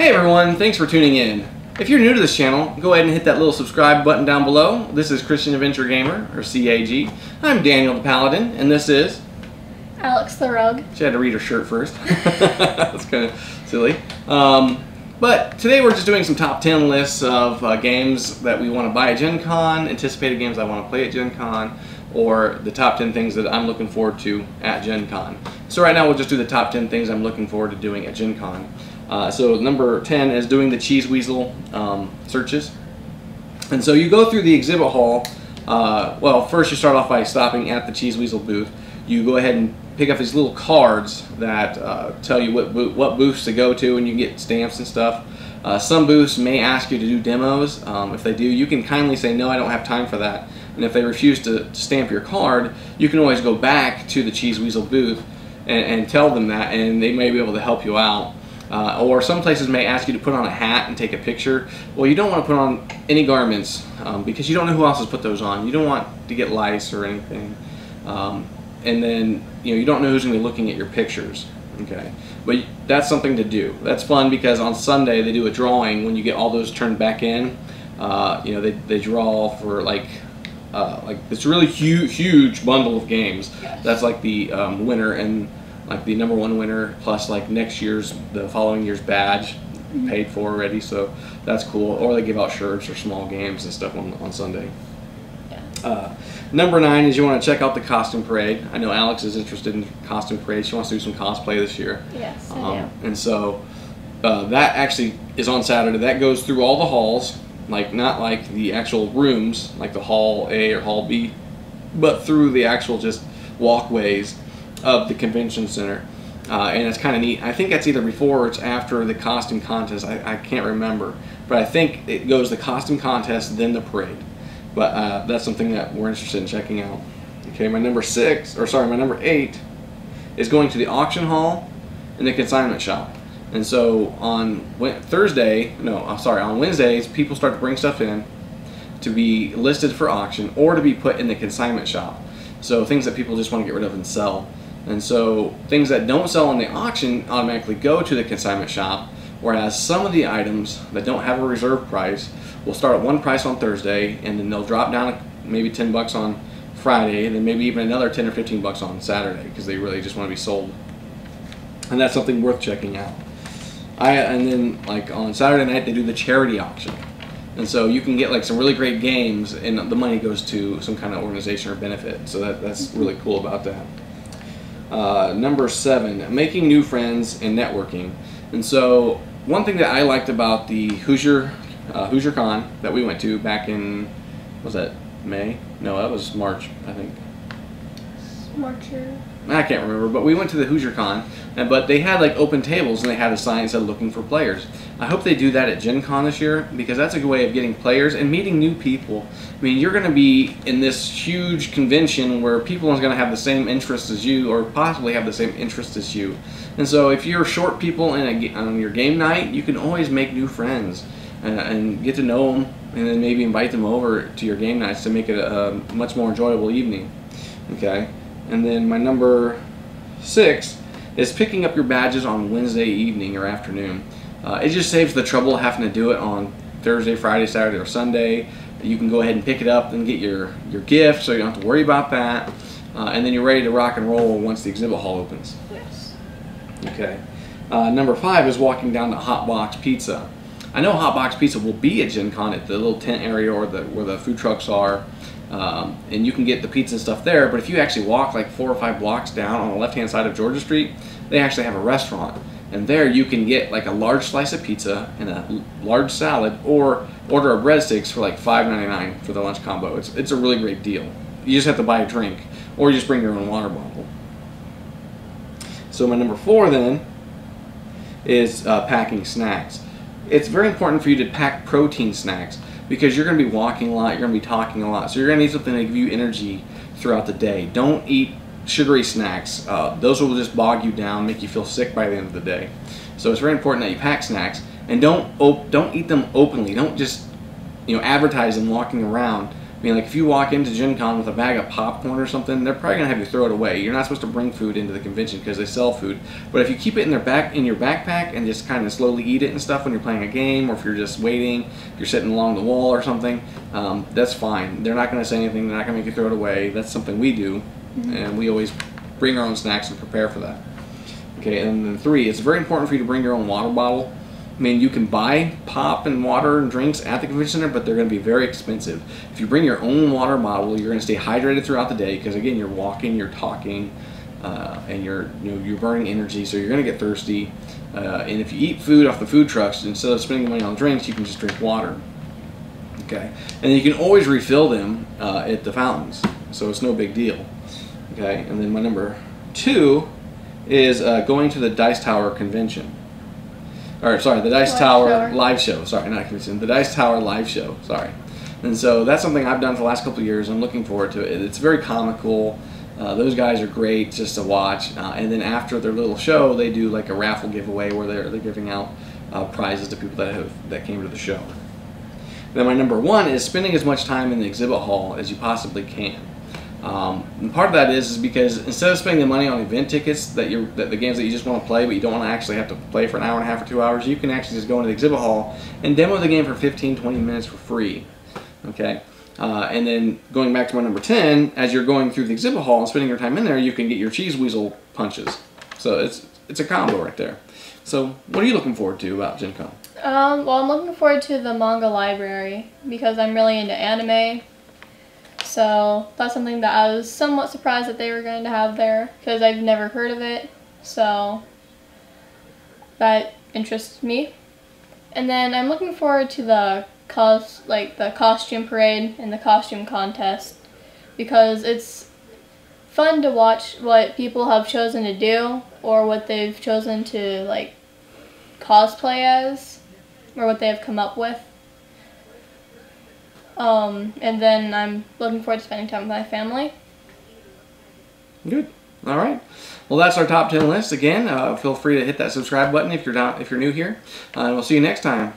Hey everyone, thanks for tuning in. If you're new to this channel, go ahead and hit that little subscribe button down below. This is Christian Adventure Gamer, or CAG. I'm Daniel the Paladin, and this is... Alex the Rogue. She had to read her shirt first. That's kind of silly. But today we're just doing some top 10 lists of games that we want to buy at Gen Con, anticipated games I want to play at Gen Con, or the top 10 things that I'm looking forward to at Gen Con. So right now we'll just do the top 10 things I'm looking forward to doing at Gen Con. So number 10 is doing the Cheese Weasel searches. And so you go through the exhibit hall. Well, first you start off by stopping at the Cheese Weasel booth. You go ahead and pick up these little cards that tell you what booths to go to, and you get stamps and stuff. Some booths may ask you to do demos. If they do, you can kindly say, no, I don't have time for that. And if they refuse to stamp your card, you can always go back to the Cheese Weasel booth and tell them that, and they may be able to help you out. Or some places may ask you to put on a hat and take a picture. Well, you don't want to put on any garments because you don't know who else has put those on. You don't want to get lice or anything. And then you don't know who's going to be looking at your pictures. Okay, but that's something to do. That's fun because on Sunday they do a drawing when you get all those turned back in. They draw for like this really huge bundle of games. Yes. That's like the winner and like the #1 winner plus like the following year's badge paid for already, so that's cool. Or they give out shirts or small games and stuff on Sunday. Yeah. Number 9 is you want to check out the costume parade. I know Alex is interested in costume parade. She wants to do some cosplay this year. Yes, I do. And so that actually is on Saturday. That goes through all the halls, not like the actual rooms, like the Hall A or Hall B, but through the actual just walkways of the convention center. And it's kind of neat. I think that's either before or it's after the costume contest. I can't remember, but I think it goes the costume contest then the parade. But that's something that we're interested in checking out. Okay, my number 8 is going to the auction hall and the consignment shop. And so on Wednesdays, people start to bring stuff in to be listed for auction or to be put in the consignment shop. So things that people just want to get rid of and sell. And so things that don't sell in the auction automatically go to the consignment shop, whereas some of the items that don't have a reserve price will start at one price on Thursday, and then they'll drop down maybe $10 on Friday, and then maybe even another $10 or $15 on Saturday because they really just want to be sold. And that's something worth checking out. And then on Saturday night they do the charity auction, and so you can get some really great games, and the money goes to some kind of organization or benefit. So that's really cool about that. Number 7, making new friends and networking. And so one thing that I liked about the Hoosier Con that we went to back in, was that May? No, that was March, I think. March. I can't remember, but we went to the Hoosier Con, but they had open tables and they had a sign that said looking for players. I hope they do that at Gen Con this year because that's a good way of getting players and meeting new people. I mean, you're going to be in this huge convention where people are going to have the same interests as you or possibly have the same interests as you. And so if you're short people on your game night, you can always make new friends and get to know them, and then maybe invite them over to your game nights to make it a much more enjoyable evening. Okay, and then my number 6 is picking up your badges on Wednesday evening or afternoon. It just saves the trouble of having to do it on Thursday, Friday, Saturday, or Sunday. You can go ahead and pick it up and get your gift, so you don't have to worry about that. And then you're ready to rock and roll once the exhibit hall opens. Yes. Okay. Number 5 is walking down to Hot Box Pizza. I know Hot Box Pizza will be at Gen Con at the little tent area or where the food trucks are, and you can get the pizza and stuff there. But if you actually walk 4 or 5 blocks down on the left-hand side of Georgia Street, they actually have a restaurant, and there you can get a large slice of pizza and a large salad, or order a breadsticks for $5.99 for the lunch combo. It's a really great deal. You just have to buy a drink, or you just bring your own water bottle. So my number 4 then is packing snacks. It's very important for you to pack protein snacks because you're going to be walking a lot, you're going to be talking a lot, so you're going to need something to give you energy throughout the day. Don't eat sugary snacks. Those will just bog you down, make you feel sick by the end of the day. So it's very important that you pack snacks, and don't eat them openly. Don't just advertise them walking around. I mean, like if you walk into Gen Con with a bag of popcorn or something, they're probably gonna have you throw it away. You're not supposed to bring food into the convention because they sell food. But if you keep it in your backpack and just kind of slowly eat it and stuff when you're playing a game, or if you're just waiting, if you're sitting along the wall or something, that's fine. They're not gonna say anything. They're not gonna make you throw it away. That's something we do, and we always bring our own snacks and prepare for that. Okay, and then 3, it's very important for you to bring your own water bottle. I mean, you can buy pop and water and drinks at the convention center, but they're going to be very expensive. If you bring your own water bottle, you're going to stay hydrated throughout the day because, again, you're walking, you're talking, and you're burning energy, so you're going to get thirsty. And if you eat food off the food trucks, instead of spending money on drinks, you can just drink water. Okay, and you can always refill them at the fountains, so it's no big deal. Okay, and then my number 2 is going to the Dice Tower convention. Or sorry, the Dice Tower live show. Sorry, not convention. The Dice Tower live show. Sorry. And so that's something I've done for the last couple of years. I'm looking forward to it. It's very comical. Those guys are great just to watch. And then after their little show, they do like a raffle giveaway where they're giving out prizes to people that came to the show. Then my number 1 is spending as much time in the exhibit hall as you possibly can. And part of that is because instead of spending the money on event tickets that the games that you just want to play but you don't want to actually have to play for an hour and a half or 2 hours, you can actually just go into the exhibit hall and demo the game for 15-20 minutes for free. Okay, and then going back to my number 10, as you're going through the exhibit hall and spending your time in there, you can get your cheese weasel punches. So it's a combo right there. So what are you looking forward to about Gen Con? Well, I'm looking forward to the manga library because I'm really into anime. So that's something that I was somewhat surprised that they were going to have there because I've never heard of it. So that interests me. And then I'm looking forward to the costume parade and the costume contest because it's fun to watch what people have chosen to do or what they've chosen to like cosplay as or what they have come up with. And then I'm looking forward to spending time with my family. Good. All right. Well, that's our top 10 list. Again, feel free to hit that subscribe button if you're new here. And we'll see you next time.